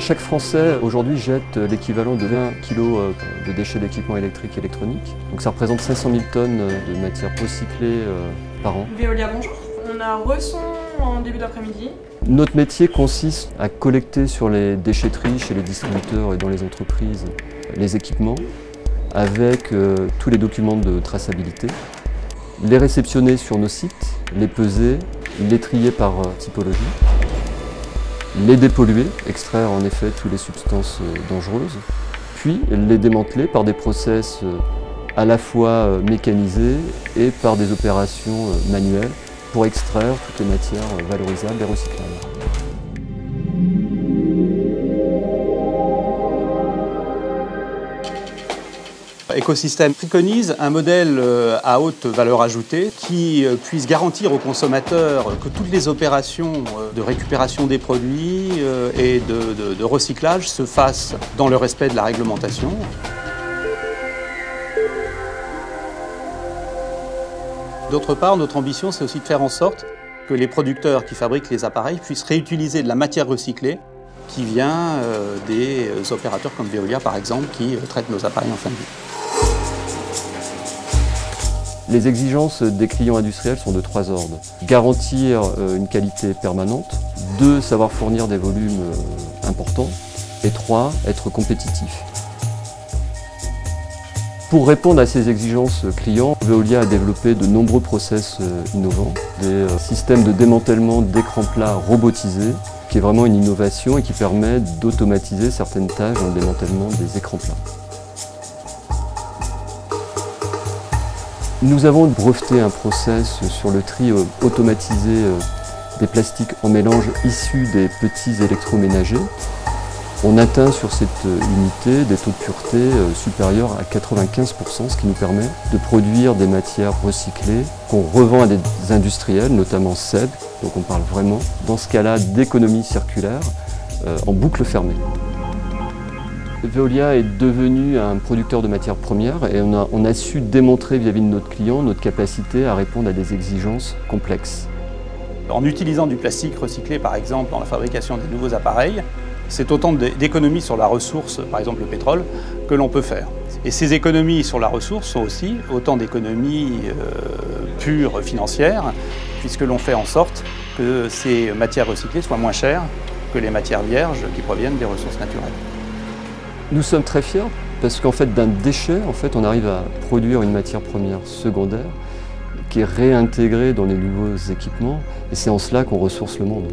Chaque Français aujourd'hui jette l'équivalent de 20 kg de déchets d'équipements électriques et électroniques. Donc ça représente 500 000 tonnes de matières recyclées par an. Veolia, bonjour. On a reçu en début d'après-midi. Notre métier consiste à collecter sur les déchetteries, chez les distributeurs et dans les entreprises, les équipements avec tous les documents de traçabilité, les réceptionner sur nos sites, les peser, les trier par typologie, les dépolluer, extraire en effet toutes les substances dangereuses, puis les démanteler par des process à la fois mécanisés et par des opérations manuelles pour extraire toutes les matières valorisables et recyclables. Écosystème préconise un modèle à haute valeur ajoutée qui puisse garantir aux consommateurs que toutes les opérations de récupération des produits et de recyclage se fassent dans le respect de la réglementation. D'autre part, notre ambition, c'est aussi de faire en sorte que les producteurs qui fabriquent les appareils puissent réutiliser de la matière recyclée qui vient des opérateurs comme Veolia, par exemple, qui traitent nos appareils en fin de vie. Les exigences des clients industriels sont de 3 ordres. Garantir une qualité permanente, 2, savoir fournir des volumes importants, et 3, être compétitif. Pour répondre à ces exigences clients, Veolia a développé de nombreux process innovants, des systèmes de démantèlement d'écrans plats robotisés, qui est vraiment une innovation et qui permet d'automatiser certaines tâches dans le démantèlement des écrans plats. Nous avons breveté un process sur le tri automatisé des plastiques en mélange issus des petits électroménagers. On atteint sur cette unité des taux de pureté supérieurs à 95%, ce qui nous permet de produire des matières recyclées qu'on revend à des industriels, notamment SEB. Donc on parle vraiment, dans ce cas-là, d'économie circulaire en boucle fermée. Veolia est devenu un producteur de matières premières et on a su démontrer vis-à-vis de notre client notre capacité à répondre à des exigences complexes. En utilisant du plastique recyclé, par exemple, dans la fabrication des nouveaux appareils, c'est autant d'économies sur la ressource, par exemple le pétrole, que l'on peut faire. Et ces économies sur la ressource sont aussi autant d'économies pures financières, puisque l'on fait en sorte que ces matières recyclées soient moins chères que les matières vierges qui proviennent des ressources naturelles. Nous sommes très fiers parce qu'en fait d'un déchet, on arrive à produire une matière première secondaire qui est réintégrée dans les nouveaux équipements et c'est en cela qu'on ressource le monde.